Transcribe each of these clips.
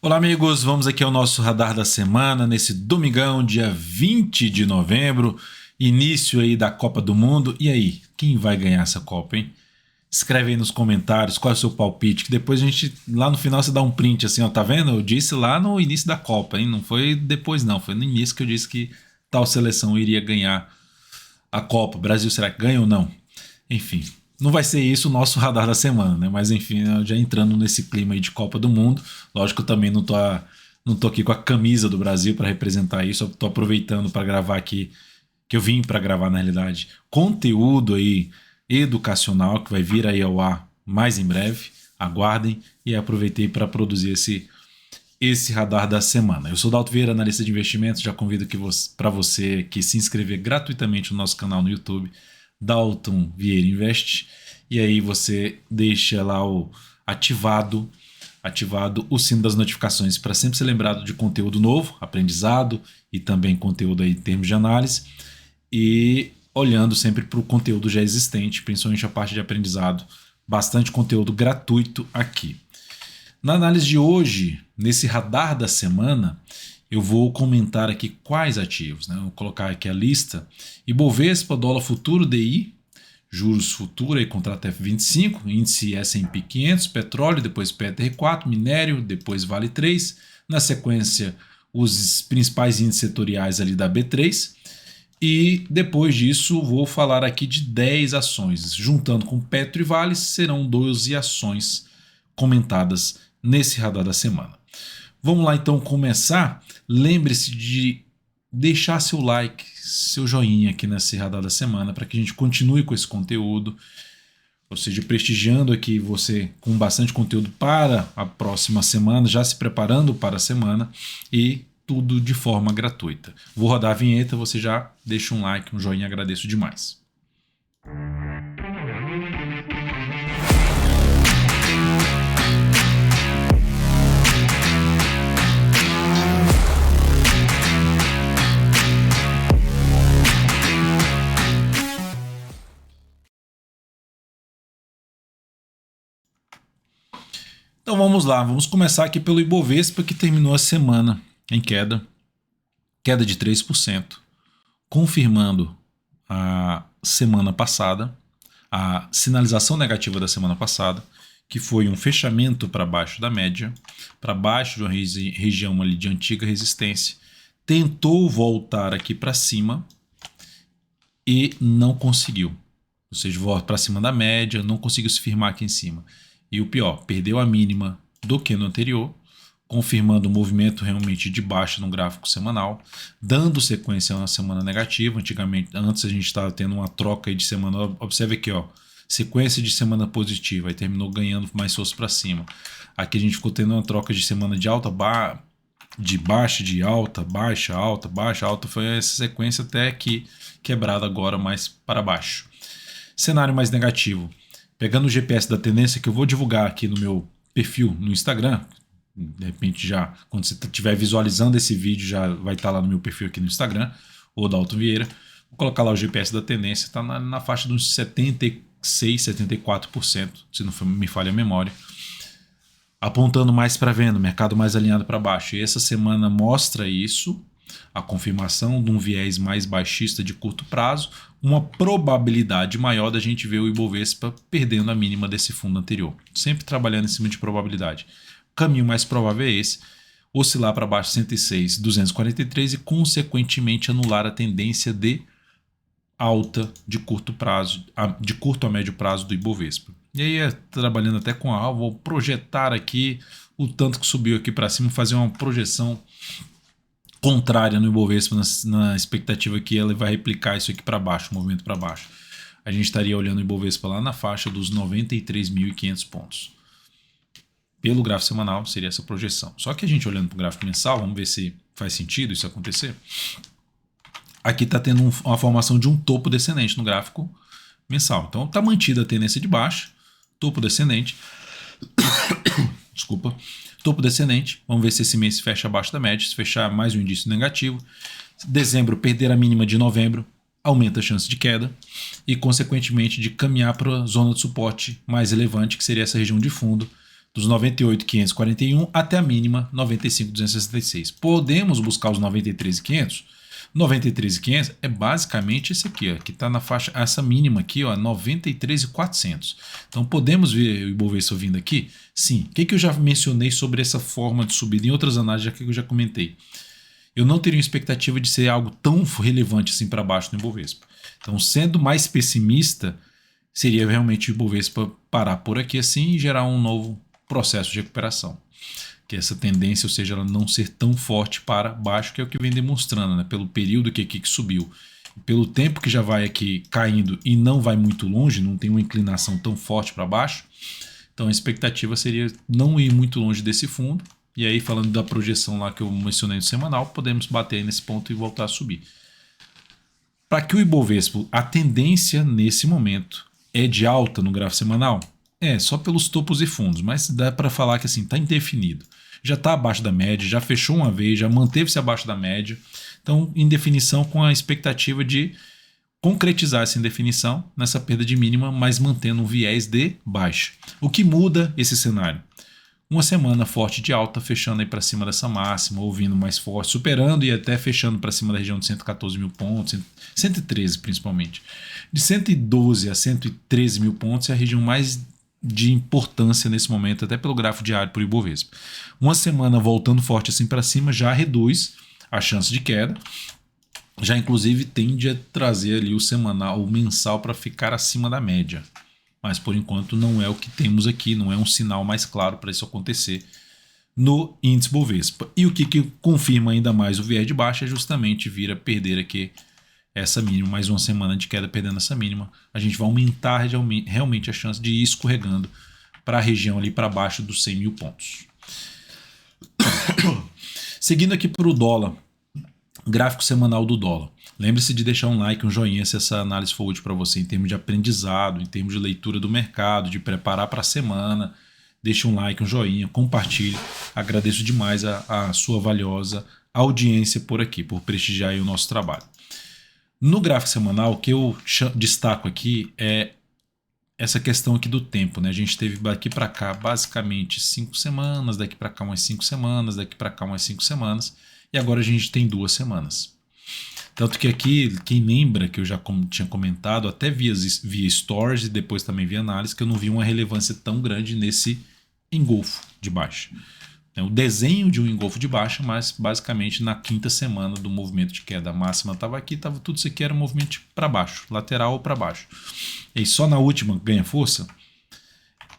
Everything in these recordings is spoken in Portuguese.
Olá, amigos. Vamos aqui ao nosso radar da semana, nesse domingão, dia 20 de novembro, início aí da Copa do Mundo. E aí, quem vai ganhar essa Copa, hein? Escreve aí nos comentários qual é o seu palpite, que depois a gente, lá no final, você dá um print assim, ó, tá vendo? Eu disse lá no início da Copa, hein? Não foi depois não, foi no início que eu disse que tal seleção iria ganhar a Copa. O Brasil será que ganha ou não? Enfim, não vai ser isso o nosso radar da semana, né? Mas enfim, já entrando nesse clima aí de Copa do Mundo, lógico que eu também não tô aqui com a camisa do Brasil para representar isso, eu tô aproveitando para gravar aqui, que eu vim para gravar na realidade, conteúdo aí educacional que vai vir aí ao ar mais em breve, aguardem, e aproveitei para produzir esse radar da semana. Eu sou o Dalto Vieira, analista de investimentos, já convido para você que se inscrever gratuitamente no nosso canal no YouTube, Dalton Vieira Invest, e aí você deixa lá o ativado o sino das notificações para sempre ser lembrado de conteúdo novo, aprendizado e também conteúdo aí em termos de análise, e olhando sempre para o conteúdo já existente, principalmente a parte de aprendizado, bastante conteúdo gratuito aqui. Na análise de hoje, nesse radar da semana, eu vou comentar aqui quais ativos, né? Vou colocar aqui a lista: Ibovespa, dólar futuro, DI, juros futuro e contrato F25, índice S&P 500, petróleo, depois PTR4, minério, depois Vale 3, na sequência os principais índices setoriais ali da B3, e depois disso vou falar aqui de 10 ações, juntando com Petro e Vale serão 12 ações comentadas nesse radar da semana. Vamos lá então começar. Lembre-se de deixar seu like, seu joinha aqui nesse radar da semana para que a gente continue com esse conteúdo, ou seja, prestigiando aqui você com bastante conteúdo para a próxima semana, já se preparando para a semana, e tudo de forma gratuita. Vou rodar a vinheta, você já deixa um like, um joinha, agradeço demais. Então vamos lá, vamos começar aqui pelo Ibovespa, que terminou a semana em queda de 3%, confirmando a semana passada, a sinalização negativa da semana passada, que foi um fechamento para baixo da média, para baixo de uma região ali de antiga resistência, tentou voltar aqui para cima e não conseguiu, ou seja, volta para cima da média, não conseguiu se firmar aqui em cima. E o pior, perdeu a mínima do que no anterior, confirmando o movimento realmente de baixa no gráfico semanal, dando sequência na semana negativa. Antes a gente estava tendo uma troca de semana, observe aqui, ó, sequência de semana positiva, aí terminou ganhando mais força para cima. Aqui a gente ficou tendo uma troca de semana de alta, de baixa, de alta, baixa, alta, baixa, alta, foi essa sequência até que quebrada agora mais para baixo. Cenário mais negativo. Pegando o GPS da tendência, que eu vou divulgar aqui no meu perfil no Instagram, de repente já, quando você estiver visualizando esse vídeo, já vai estar lá no meu perfil aqui no Instagram, ou da Dalton Vieira. Vou colocar lá o GPS da tendência, está na faixa de uns 76, 74%, se não me falha a memória, apontando mais para venda, mercado mais alinhado para baixo. E essa semana mostra isso, a confirmação de um viés mais baixista de curto prazo, uma probabilidade maior da gente ver o Ibovespa perdendo a mínima desse fundo anterior. Sempre trabalhando em cima de probabilidade. O caminho mais provável é esse: oscilar para baixo 106,243 e consequentemente anular a tendência de alta de curto prazo, de curto a médio prazo do Ibovespa. E aí, trabalhando até com a vou projetar aqui o tanto que subiu aqui para cima, fazer uma projeção contrária no Ibovespa, na expectativa que ele vai replicar isso aqui para baixo, o movimento para baixo. A gente estaria olhando o Ibovespa lá na faixa dos 93.500 pontos. Pelo gráfico semanal seria essa projeção. Só que a gente olhando para o gráfico mensal, vamos ver se faz sentido isso acontecer. Aqui está tendo uma formação de um topo descendente no gráfico mensal. Então está mantida a tendência de baixa, topo descendente. Desculpa. Topo descendente, vamos ver se esse mês fecha abaixo da média. Se fechar, mais um indício negativo. Dezembro, perder a mínima de novembro, aumenta a chance de queda e, consequentemente, de caminhar para a zona de suporte mais relevante, que seria essa região de fundo dos 98.541 até a mínima 95.266. Podemos buscar os 93.500? 93.500 é basicamente esse aqui, ó, que está na faixa, essa mínima aqui, ó, 93.400. Então podemos ver o Ibovespa vindo aqui? Sim. O que eu já mencionei sobre essa forma de subida em outras análises que eu já comentei? Eu não teria uma expectativa de ser algo tão relevante assim para baixo no Ibovespa. Então, sendo mais pessimista, seria realmente o Ibovespa parar por aqui assim e gerar um novo processo de recuperação. Que essa tendência, ou seja, ela não ser tão forte para baixo, que é o que vem demonstrando, né? Pelo período que aqui que subiu, pelo tempo que já vai aqui caindo e não vai muito longe, não tem uma inclinação tão forte para baixo. Então a expectativa seria não ir muito longe desse fundo. E aí, falando da projeção lá que eu mencionei no semanal, podemos bater aí nesse ponto e voltar a subir. Para que o Ibovespa, a tendência nesse momento é de alta no gráfico semanal? É, só pelos topos e fundos, mas dá para falar que assim, está indefinido. Já está abaixo da média, já fechou uma vez, já manteve-se abaixo da média. Então, indefinição com a expectativa de concretizar essa indefinição nessa perda de mínima, mas mantendo um viés de baixa. O que muda esse cenário? Uma semana forte de alta, fechando aí para cima dessa máxima, ou vindo mais forte, superando e até fechando para cima da região de 114 mil pontos, 113 principalmente. De 112 a 113 mil pontos é a região mais de importância nesse momento, até pelo gráfico diário por Ibovespa. Uma semana voltando forte assim para cima já reduz a chance de queda, já inclusive tende a trazer ali o semanal, o mensal para ficar acima da média. Mas por enquanto não é o que temos aqui, não é um sinal mais claro para isso acontecer no índice Bovespa. E o que confirma ainda mais o viés de baixa é justamente vir a perder aqui essa mínima, mais uma semana de queda perdendo essa mínima. A gente vai aumentar realmente a chance de ir escorregando para a região ali para baixo dos 100 mil pontos. Seguindo aqui para o dólar, gráfico semanal do dólar. Lembre-se de deixar um like, um joinha se essa análise for útil para você em termos de aprendizado, em termos de leitura do mercado, de preparar para a semana. Deixe um like, um joinha, compartilhe. Agradeço demais a sua valiosa audiência por aqui, por prestigiar aí o nosso trabalho. No gráfico semanal, o que eu destaco aqui é essa questão aqui do tempo, né? A gente teve daqui para cá basicamente 5 semanas, daqui para cá umas 5 semanas, daqui para cá umas 5 semanas, e agora a gente tem 2 semanas. Tanto que aqui, quem lembra que eu já tinha comentado, até via stories e depois também via análise, que eu não vi uma relevância tão grande nesse engolfo de baixa. O desenho de um engolfo de baixa, mas basicamente na quinta semana do movimento de queda máxima estava aqui, estava tudo isso aqui era um movimento para baixo, lateral ou para baixo. E só na última ganha força.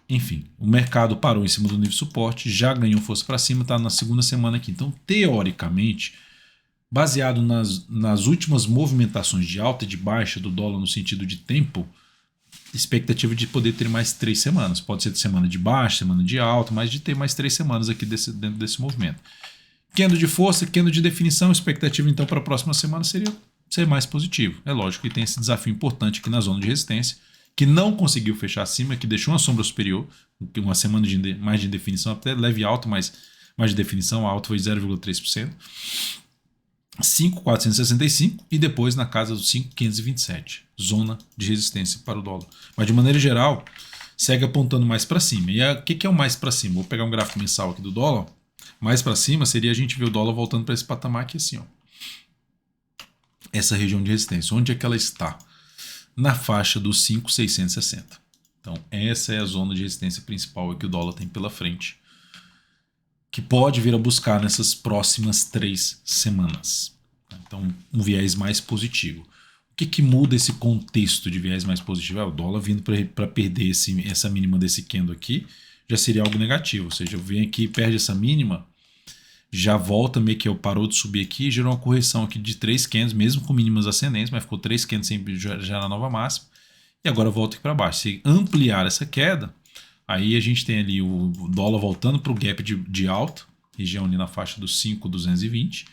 Enfim, o mercado parou em cima do nível de suporte, já ganhou força para cima, está na segunda semana aqui. Então, teoricamente, baseado nas últimas movimentações de alta e de baixa do dólar no sentido de tempo, expectativa de poder ter mais 3 semanas. Pode ser de semana de baixa, semana de alta, mas de ter mais 3 semanas aqui dentro desse movimento. Candle de força, candle de definição, expectativa então para a próxima semana seria ser mais positivo. É lógico que tem esse desafio importante aqui na zona de resistência, que não conseguiu fechar acima, que deixou uma sombra superior, uma semana mais de definição, até leve alta, mas mais de definição, a alta foi 0,3%. 5.465 e depois na casa dos 5.527, zona de resistência para o dólar. Mas de maneira geral, segue apontando mais para cima. E o que é o mais para cima? Vou pegar um gráfico mensal aqui do dólar. Mais para cima seria a gente ver o dólar voltando para esse patamar aqui assim, ó. Essa região de resistência, onde é que ela está? Na faixa dos 5.660. Então essa é a zona de resistência principal que o dólar tem pela frente, que pode vir a buscar nessas próximas 3 semanas. Então, um viés mais positivo. O que muda esse contexto de viés mais positivo? O dólar vindo para perder essa mínima desse candle aqui, já seria algo negativo. Ou seja, eu venho aqui, perde essa mínima, já volta meio que parou de subir aqui, gerou uma correção aqui de 3 candles, mesmo com mínimas ascendentes, mas ficou 3 candles sempre já na nova máxima, e agora volta aqui para baixo. Se ampliar essa queda, aí a gente tem ali o dólar voltando para o gap de alta, região ali na faixa dos 5.220,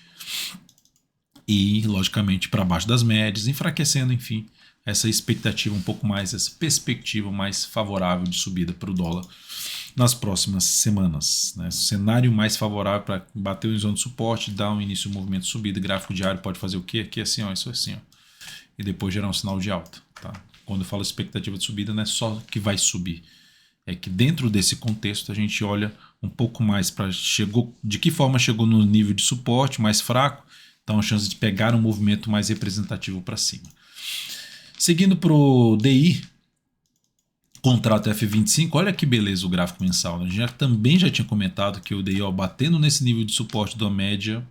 e logicamente para baixo das médias, enfraquecendo, enfim, essa expectativa um pouco mais, essa perspectiva mais favorável de subida para o dólar nas próximas semanas, né? Cenário mais favorável para bater o zona de suporte, dar um início do movimento de subida, gráfico diário pode fazer o quê? Aqui assim, ó, isso assim, ó, e depois gerar um sinal de alta. Tá? Quando eu falo expectativa de subida, não é só que vai subir, É que dentro desse contexto a gente olha um pouco mais para de que forma chegou no nível de suporte mais fraco, então a chance de pegar um movimento mais representativo para cima. Seguindo para o DI, contrato F25, olha que beleza o gráfico mensal. A gente também já tinha comentado que o DI, batendo nesse nível de suporte da média,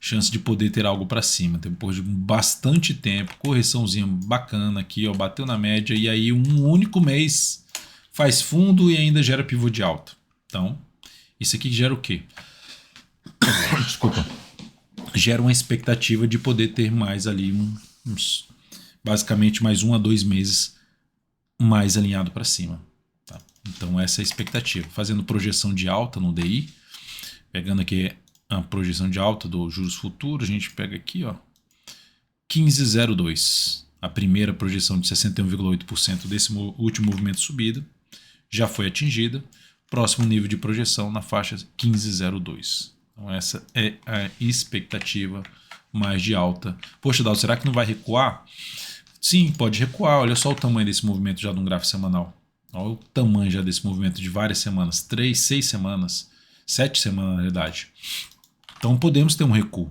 chance de poder ter algo para cima. Depois de bastante tempo, correçãozinha bacana aqui, bateu na média e aí um único mês faz fundo e ainda gera pivô de alta. Então, isso aqui gera o quê? Desculpa. Gera uma expectativa de poder ter mais ali basicamente mais 1 a 2 meses mais alinhado para cima. Tá? Então essa é a expectativa. Fazendo projeção de alta no DI, pegando aqui a projeção de alta dos juros futuros, a gente pega aqui 15,02. A primeira projeção de 61,8% desse último movimento de subida já foi atingida. Próximo nível de projeção na faixa 15,02. Então essa é a expectativa mais de alta. Poxa, Dal, será que não vai recuar? Sim, pode recuar. Olha só o tamanho desse movimento já de um gráfico semanal. Olha o tamanho já desse movimento de várias semanas. 3, 6 semanas. 7 semanas na verdade. Então podemos ter um recuo.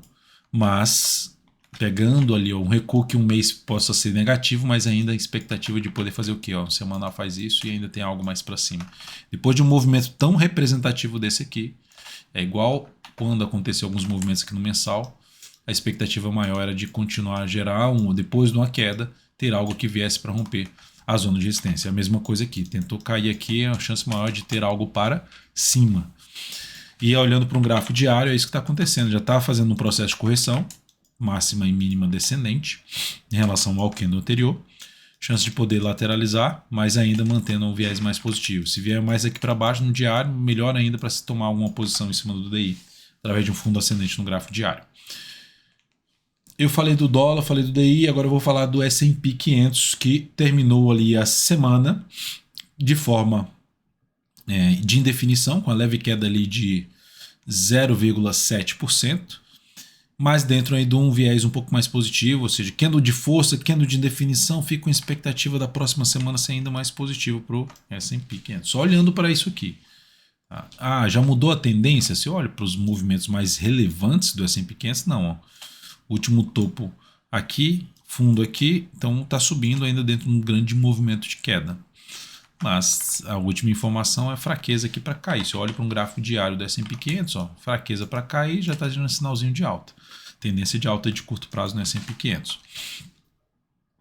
Mas pegando ali um recuo que um mês possa ser negativo, mas ainda a expectativa de poder fazer o quê? O semanal faz isso e ainda tem algo mais para cima. Depois de um movimento tão representativo desse aqui, é igual quando aconteceu alguns movimentos aqui no mensal, a expectativa maior era de continuar a gerar depois de uma queda, ter algo que viesse para romper a zona de resistência. A mesma coisa aqui, tentou cair aqui, é a chance maior de ter algo para cima. E olhando para um gráfico diário, é isso que está acontecendo. Já está fazendo um processo de correção, máxima e mínima descendente, em relação ao candle anterior. Chance de poder lateralizar, mas ainda mantendo um viés mais positivo. Se vier mais aqui para baixo no diário, melhor ainda para se tomar alguma posição em cima do DI, através de um fundo ascendente no gráfico diário. Eu falei do dólar, falei do DI, agora eu vou falar do S&P 500, que terminou ali a semana de forma de indefinição, com a leve queda ali de 0,7%, mas dentro aí de um viés um pouco mais positivo, ou seja, candle de força, candle de indefinição, fica com expectativa da próxima semana ser ainda mais positivo para o S&P 500. Só olhando para isso aqui. Já mudou a tendência? Se olha para os movimentos mais relevantes do S&P 500, não. Último topo aqui, fundo aqui, então está subindo ainda dentro de um grande movimento de queda. Mas a última informação é fraqueza aqui para cair. Se eu olho para um gráfico diário do S&P 500, fraqueza para cair, já está dando um sinalzinho de alta. Tendência de alta de curto prazo no S&P 500.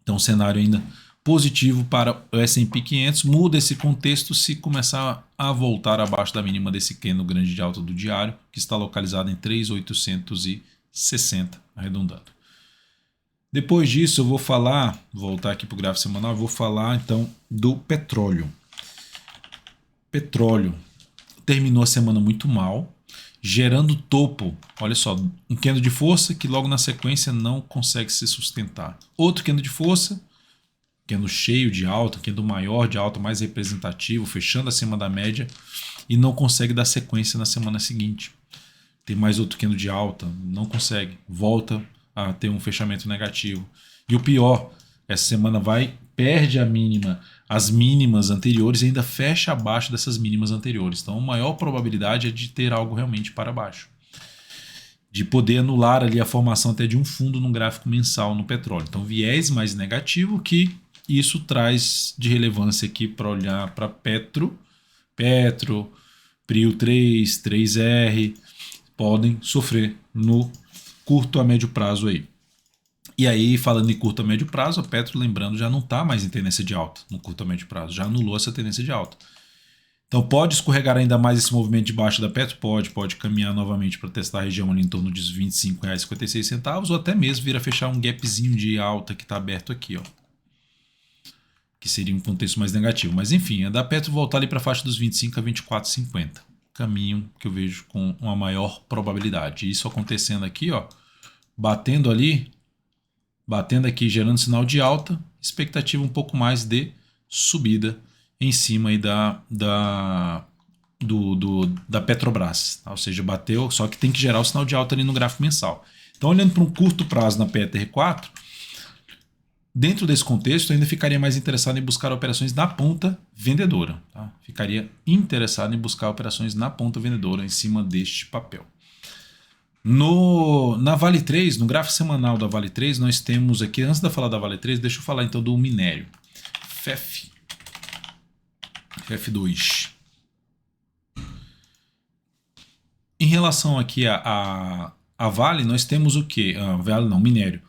Então, cenário ainda positivo para o S&P 500. Muda esse contexto se começar a voltar abaixo da mínima desse candle grande de alta do diário, que está localizado em 3.860, arredondando. Depois disso eu vou voltar aqui para o gráfico semanal, eu vou falar então do petróleo. Petróleo terminou a semana muito mal, gerando topo, olha só, um candle de força que logo na sequência não consegue se sustentar. Outro candle de força, candle cheio de alta, candle maior de alta, mais representativo, fechando acima da média e não consegue dar sequência na semana seguinte. Tem mais outro candle de alta, não consegue, volta a ter um fechamento negativo. E o pior, essa semana perde as mínimas anteriores e ainda fecha abaixo dessas mínimas anteriores. Então a maior probabilidade é de ter algo realmente para baixo. De poder anular ali a formação até de um fundo no gráfico mensal no petróleo. Então viés mais negativo, que isso traz de relevância aqui para olhar para Petro, Prio 3, 3R, podem sofrer no curto a médio prazo aí. E aí, falando em curto a médio prazo, a Petro, lembrando, já não está mais em tendência de alta no curto a médio prazo, já anulou essa tendência de alta. Então pode escorregar ainda mais esse movimento de baixo da Petro? Pode caminhar novamente para testar a região ali em torno de R$ 25,56 ou até mesmo vir a fechar um gapzinho de alta que está aberto aqui, que seria um contexto mais negativo. Mas enfim, a da Petro voltar ali para a faixa dos 25 a 24,50. Caminho que eu vejo com uma maior probabilidade. Isso acontecendo aqui, batendo aqui, gerando sinal de alta, expectativa um pouco mais de subida em cima aí da Petrobras, ou seja, bateu, só que tem que gerar o sinal de alta ali no gráfico mensal. Então, olhando para um curto prazo na PETR4, Dentro desse contexto, eu ainda ficaria mais interessado em buscar operações na ponta vendedora. Tá? Ficaria interessado em buscar operações na ponta vendedora em cima deste papel. Na Vale 3, no gráfico semanal da Vale 3, nós temos aqui, antes de eu falar da Vale 3, deixa eu falar então do minério. FF2. Em relação aqui a Vale, nós temos o que? Vale não, minério.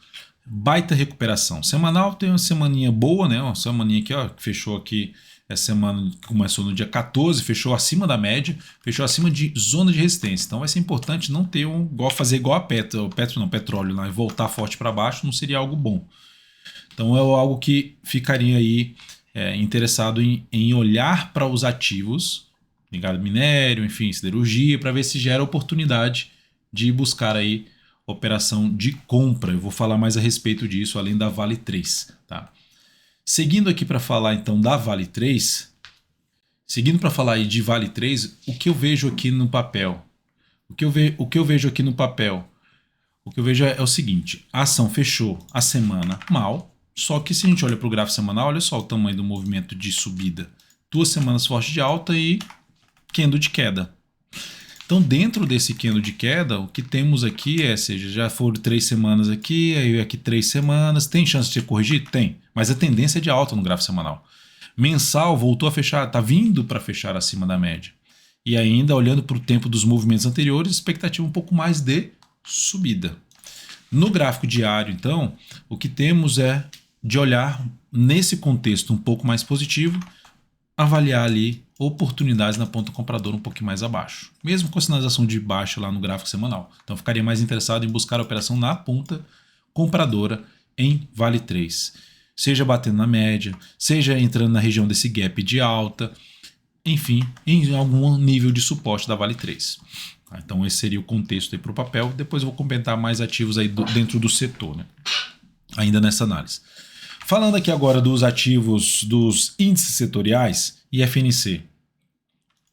Baita recuperação. Semanal tem uma semaninha boa, né? Uma semaninha aqui, ó, que fechou aqui. Essa semana começou no dia 14, fechou acima da média, fechou acima de zona de resistência. Então vai ser importante não ter fazer igual a petróleo lá, e voltar forte para baixo não seria algo bom. Então é algo que ficaria aí interessado em olhar para os ativos, ligado ao minério, enfim, siderurgia, para ver se gera oportunidade de buscar aí operação de compra. Eu vou falar mais a respeito disso, além da Vale 3, tá? Seguindo aqui para falar então da Vale 3, seguindo para falar aí de Vale 3, o que eu vejo aqui no papel? O que eu vejo aqui no papel? O que eu vejo é o seguinte, a ação fechou a semana mal, só que se a gente olha para o gráfico semanal, olha só o tamanho do movimento de subida. 2 semanas forte de alta e candle de queda. Então, dentro desse candle de queda, o que temos aqui seja, já foram 3 semanas aqui, aí aqui 3 semanas, tem chance de corrigir? Tem, mas a tendência é de alta no gráfico semanal. Mensal voltou a fechar, está vindo para fechar acima da média. E ainda, olhando para o tempo dos movimentos anteriores, expectativa um pouco mais de subida. No gráfico diário, então, o que temos é de olhar nesse contexto um pouco mais positivo, avaliar ali oportunidades na ponta compradora um pouquinho mais abaixo, mesmo com sinalização de baixa lá no gráfico semanal. Então ficaria mais interessado em buscar a operação na ponta compradora em Vale 3, seja batendo na média, seja entrando na região desse gap de alta, enfim, em algum nível de suporte da Vale 3. Então esse seria o contexto aí para o papel. Depois eu vou comentar mais ativos aí dentro do setor, né? Ainda nessa análise. Falando aqui agora dos ativos dos índices setoriais, IFNC,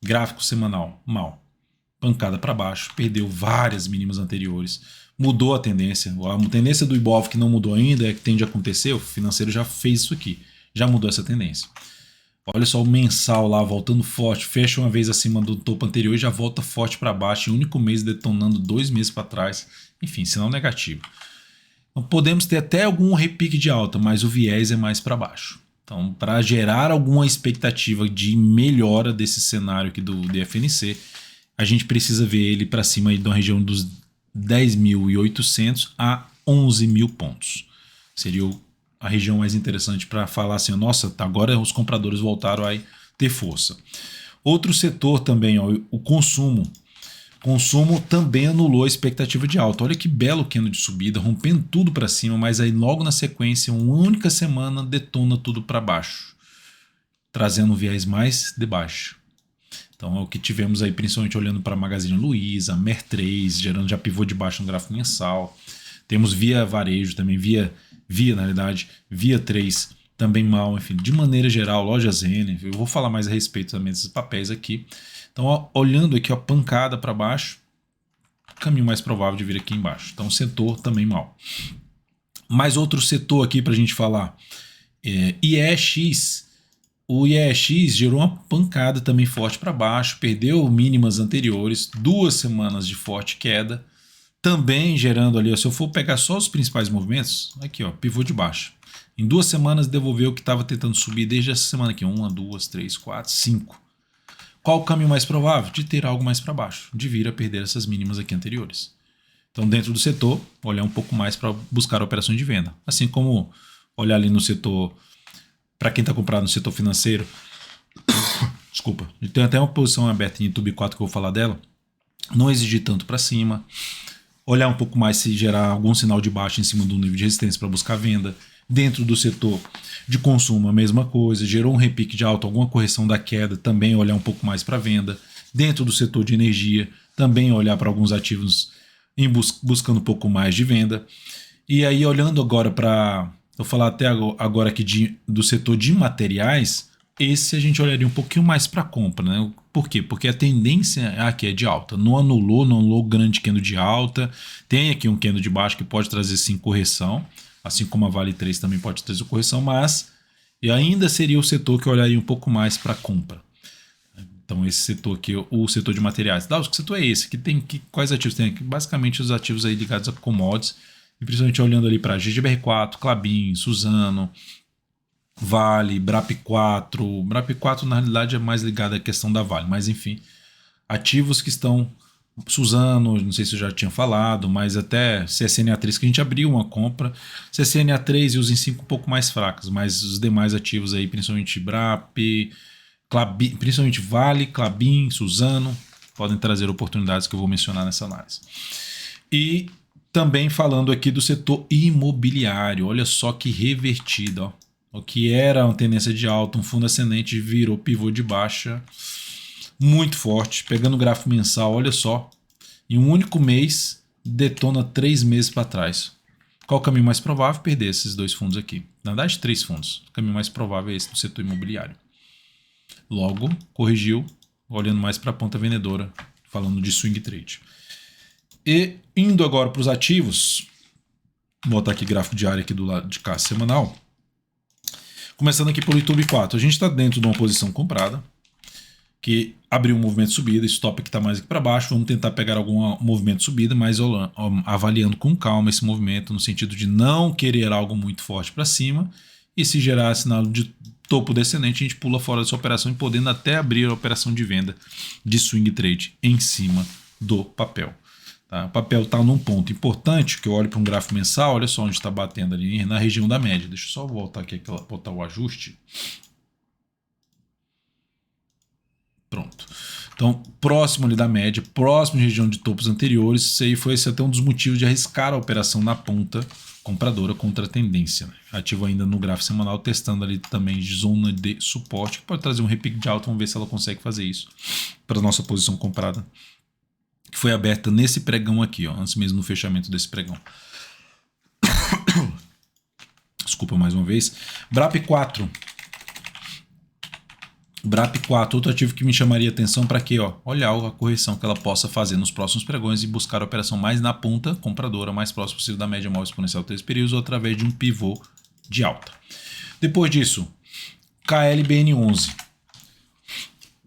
gráfico semanal, mal. Pancada para baixo, perdeu várias mínimas anteriores, mudou a tendência. A tendência do Ibov que não mudou ainda, é que tende a acontecer, o financeiro já fez isso aqui, já mudou essa tendência. Olha só o mensal lá, voltando forte, fecha uma vez acima do topo anterior e já volta forte para baixo, em um único mês detonando 2 meses para trás. Enfim, sinal negativo. Então, podemos ter até algum repique de alta, mas o viés é mais para baixo. Então, para gerar alguma expectativa de melhora desse cenário aqui do FNC, a gente precisa ver ele para cima aí da região dos 10.800 a 11.000 pontos. Seria a região mais interessante para falar assim, nossa, agora os compradores voltaram a ter força. Outro setor também, ó, o consumo. Consumo também anulou a expectativa de alta. Olha que belo candle de subida, rompendo tudo para cima, mas aí logo na sequência, uma única semana, detona tudo para baixo, trazendo um viés mais de baixo. Então é o que tivemos aí, principalmente olhando para a Magazine Luiza, Mer3, gerando já pivô de baixo no gráfico mensal. Temos Via Varejo também, Via 3 também mal, enfim, de maneira geral, Loja Zen, eu vou falar mais a respeito também desses papéis aqui. Então, ó, olhando aqui, ó, pancada para baixo, caminho mais provável de vir aqui embaixo. Então, setor também mal. Mais outro setor aqui para a gente falar, IEX. O IEX gerou uma pancada também forte para baixo, perdeu mínimas anteriores, 2 semanas de forte queda, também gerando ali, ó, se eu for pegar só os principais movimentos, aqui, ó, pivô de baixo. Em 2 semanas devolveu o que estava tentando subir desde essa semana aqui, 1, 2, 3, 4, 5. Qual o caminho mais provável? De ter algo mais para baixo, de vir a perder essas mínimas aqui anteriores. Então, dentro do setor, olhar um pouco mais para buscar operações de venda. Assim como olhar ali no setor, para quem está comprado no setor financeiro, desculpa, tem até uma posição aberta em YouTube 4 que eu vou falar dela, não exigir tanto para cima, olhar um pouco mais se gerar algum sinal de baixa em cima do nível de resistência para buscar venda. Dentro do setor de consumo, a mesma coisa, gerou um repique de alta, alguma correção da queda, também olhar um pouco mais para venda. Dentro do setor de energia, também olhar para alguns ativos buscando um pouco mais de venda. E aí, olhando agora para, vou falar até agora aqui do setor de materiais, esse a gente olharia um pouquinho mais para compra, né? Por quê? Porque a tendência aqui é de alta, não anulou grande candle de alta, tem aqui um candle de baixo que pode trazer sim correção, assim como a Vale 3 também pode trazer correção, mas ainda seria o setor que eu olharia um pouco mais para compra. Então esse setor aqui, o setor de materiais. O setor é esse, quais ativos tem aqui? Basicamente os ativos aí ligados a commodities, e principalmente olhando ali para GGBR4, Klabin, Suzano, Vale, Brap4. Brap4 na realidade é mais ligado à questão da Vale, mas enfim, ativos que estão Suzano, não sei se eu já tinha falado, mas até CSNA3 que a gente abriu uma compra, CSNA3 e os em 5 um pouco mais fracos, mas os demais ativos aí, principalmente Brap, Klabin, principalmente Vale, Klabin, Suzano, podem trazer oportunidades que eu vou mencionar nessa análise. E também falando aqui do setor imobiliário, olha só que revertida, ó. O que era uma tendência de alta, um fundo ascendente virou pivô de baixa, muito forte. Pegando o gráfico mensal, olha só, em um único mês detona 3 meses para trás. Qual o caminho mais provável? Perder esses 2 fundos aqui. Na verdade, 3 fundos. O caminho mais provável é esse do setor imobiliário. Logo, corrigiu, olhando mais para a ponta vendedora, falando de swing trade. E indo agora para os ativos, vou botar aqui gráfico diário aqui do lado de cá, semanal. Começando aqui pelo YouTube 4, a gente está dentro de uma posição comprada, que abriu um movimento de subida, stop que está mais aqui para baixo, vamos tentar pegar algum movimento de subida, mas avaliando com calma esse movimento, no sentido de não querer algo muito forte para cima, e se gerar sinal de topo descendente, a gente pula fora dessa operação e podendo até abrir a operação de venda de swing trade em cima do papel. Tá? O papel está num ponto importante, que eu olho para um gráfico mensal, olha só onde está batendo ali na região da média. Deixa eu só voltar aqui, botar o ajuste. Pronto. Então, próximo ali da média, próximo de região de topos anteriores, isso aí foi até um dos motivos de arriscar a operação na ponta compradora contra a tendência. Ativo ainda no gráfico semanal, testando ali também de zona de suporte, que pode trazer um repique de alta, vamos ver se ela consegue fazer isso para a nossa posição comprada, que foi aberta nesse pregão aqui, ó, antes mesmo do fechamento desse pregão. Desculpa mais uma vez. Brap4. Brap4, outro ativo que me chamaria atenção para quê? Olhar a correção que ela possa fazer nos próximos pregões e buscar a operação mais na ponta compradora, mais próximo possível da média móvel exponencial 3 períodos ou através de um pivô de alta. Depois disso, KLBN11.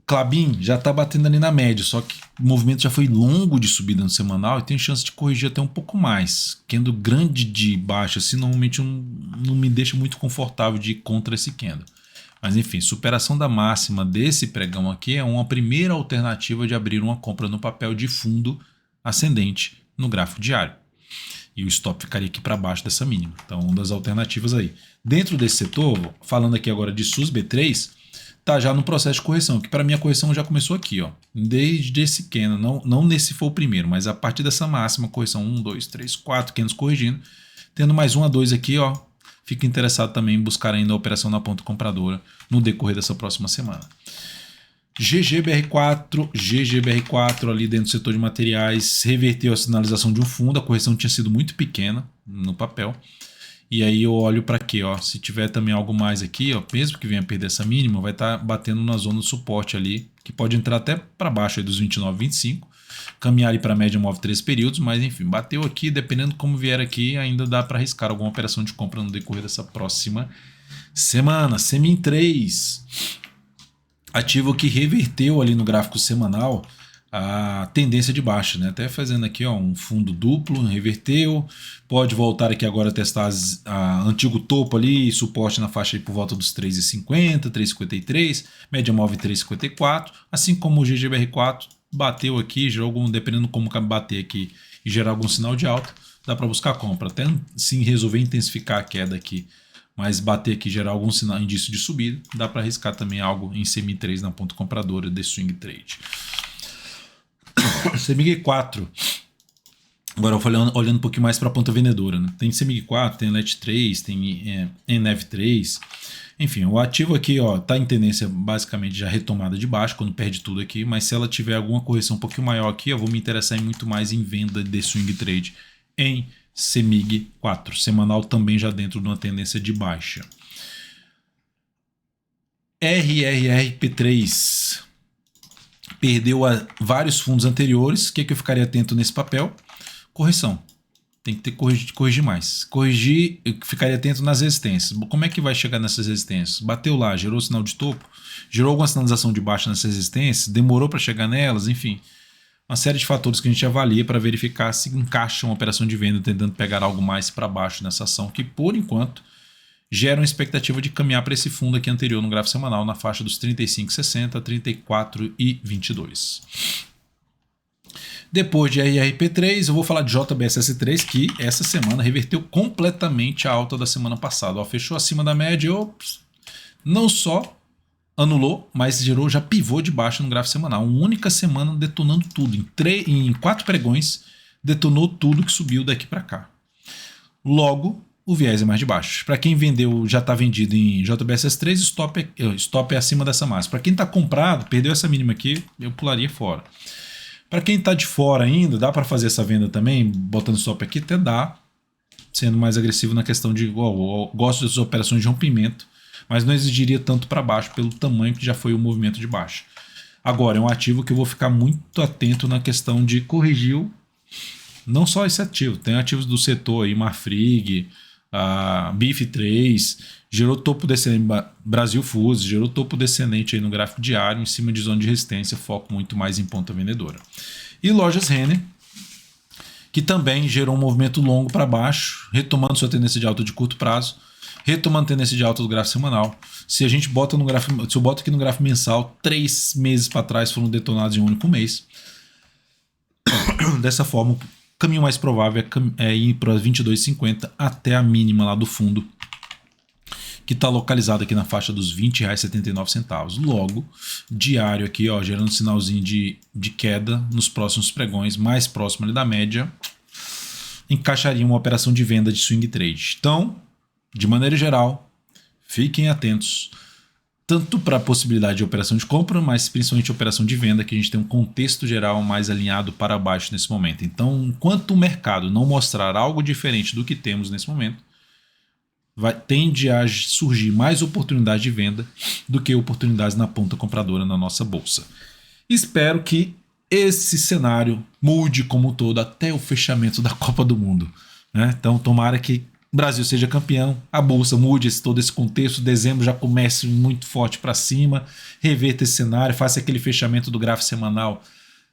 Klabin já está batendo ali na média, só que o movimento já foi longo de subida no semanal e tem chance de corrigir até um pouco mais. Candle grande de baixa, assim, normalmente não me deixa muito confortável de ir contra esse candle. Mas enfim, superação da máxima desse pregão aqui é uma primeira alternativa de abrir uma compra no papel de fundo ascendente no gráfico diário. E o stop ficaria aqui para baixo dessa mínima. Então, uma das alternativas aí. Dentro desse setor, falando aqui agora de SUSB3, tá já no processo de correção, que para mim a correção já começou aqui, ó. Desde esse candle, não nesse foi o primeiro, mas a partir dessa máxima, correção 1, 2, 3, 4 candles corrigindo, tendo mais 1 a 2 aqui, ó. Fico interessado também em buscar ainda a operação na ponta compradora no decorrer dessa próxima semana. GGBR4 ali dentro do setor de materiais, reverteu a sinalização de um fundo, a correção tinha sido muito pequena no papel. E aí eu olho para quê? Se tiver também algo mais aqui, mesmo que venha perder essa mínima, vai estar batendo na zona de suporte ali, que pode entrar até para baixo aí dos 29,25, caminhar ali para a média móvel 3 períodos, mas enfim, bateu aqui, dependendo como vier aqui, ainda dá para arriscar alguma operação de compra no decorrer dessa próxima semana. Semin 3, ativo que reverteu ali no gráfico semanal a tendência de baixa, né? Até fazendo aqui um fundo duplo, reverteu, pode voltar aqui agora a testar antigo topo ali, suporte na faixa aí por volta dos 3,50, 3,53, média móvel 3,54, assim como o GGBR4 bateu aqui, gerou algum, dependendo como bater aqui e gerar algum sinal de alta, dá para buscar compra, até sim resolver intensificar a queda aqui, mas bater aqui, gerar algum sinal, indício de subida, dá para arriscar também algo em CMI 3 na ponta compradora de swing trade. CMIG 4. Agora olhando um pouquinho mais para a ponta vendedora, né? Tem CMIG 4, tem LET 3, tem NEV 3. Enfim, o ativo aqui está em tendência basicamente já retomada de baixo, quando perde tudo aqui, mas se ela tiver alguma correção um pouquinho maior aqui, eu vou me interessar muito mais em venda de swing trade em CMIG 4, semanal também já dentro de uma tendência de baixa. RRRP3 perdeu vários fundos anteriores. O que eu ficaria atento nesse papel? Correção. Tem que ter corrigir mais. Corrigir, eu ficaria atento nas resistências. Como é que vai chegar nessas resistências? Bateu lá, gerou sinal de topo, gerou alguma sinalização de baixa nessas resistências, demorou para chegar nelas, enfim. Uma série de fatores que a gente avalia para verificar se encaixa uma operação de venda tentando pegar algo mais para baixo nessa ação, que por enquanto gera uma expectativa de caminhar para esse fundo aqui anterior no gráfico semanal na faixa dos 35,60 a 34,22. Depois de RRP3, eu vou falar de JBSS3, que essa semana reverteu completamente a alta da semana passada. Ó, fechou acima da média, não só anulou, mas gerou já pivô de baixa no gráfico semanal. Uma única semana detonando tudo. Em 4 pregões, detonou tudo que subiu daqui para cá. Logo, o viés é mais de baixo. Para quem vendeu, já está vendido em JBSS3, stop é acima dessa máxima. Para quem está comprado, perdeu essa mínima aqui, eu pularia fora. Para quem está de fora ainda, dá para fazer essa venda também, botando stop aqui, até dá, sendo mais agressivo na questão de, eu gosto dessas operações de rompimento, mas não exigiria tanto para baixo pelo tamanho que já foi o movimento de baixa. Agora, é um ativo que eu vou ficar muito atento na questão de corrigir, não só esse ativo, tem ativos do setor aí, Marfrig, a BIF3, gerou topo descendente, Brasil Fuse, gerou topo descendente aí no gráfico diário, em cima de zona de resistência, foco muito mais em ponta vendedora. E lojas Renner, que também gerou um movimento longo para baixo, retomando sua tendência de alta de curto prazo, retomando a tendência de alta do gráfico semanal. Se a gente bota no gráfico, se eu boto aqui no gráfico mensal, 3 meses para trás foram detonados em um único mês. Dessa forma, o caminho mais provável é ir para 22,50 até a mínima lá do fundo, que está localizado aqui na faixa dos R$ 20,79. Logo, diário aqui, ó, gerando sinalzinho de queda nos próximos pregões, mais próximo ali da média, encaixaria uma operação de venda de swing trade. Então, de maneira geral, fiquem atentos tanto para a possibilidade de operação de compra, mas principalmente operação de venda, que a gente tem um contexto geral mais alinhado para baixo nesse momento. Então, enquanto o mercado não mostrar algo diferente do que temos nesse momento, tende a surgir mais oportunidade de venda do que oportunidades na ponta compradora na nossa bolsa. Espero que esse cenário mude como um todo até o fechamento da Copa do Mundo, né? Então, tomara que o Brasil seja campeão, a bolsa mude todo esse contexto, dezembro já comece muito forte para cima, reverta esse cenário, faça aquele fechamento do gráfico semanal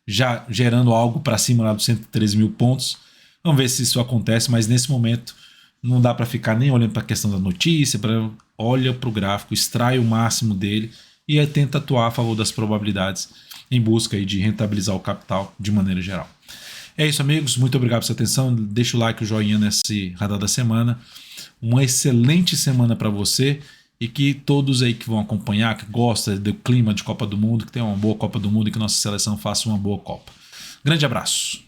já gerando algo para cima lá dos 113 mil pontos. Vamos ver se isso acontece, mas nesse momento não dá para ficar nem olhando para a questão da notícia, olha para o gráfico, extrai o máximo dele e aí tenta atuar a favor das probabilidades em busca aí de rentabilizar o capital de maneira geral. É isso, amigos. Muito obrigado pela sua atenção. Deixa o like, o joinha nesse radar da semana. Uma excelente semana para você e que todos aí que vão acompanhar, que gostam do clima de Copa do Mundo, que tenham uma boa Copa do Mundo e que nossa seleção faça uma boa Copa. Grande abraço.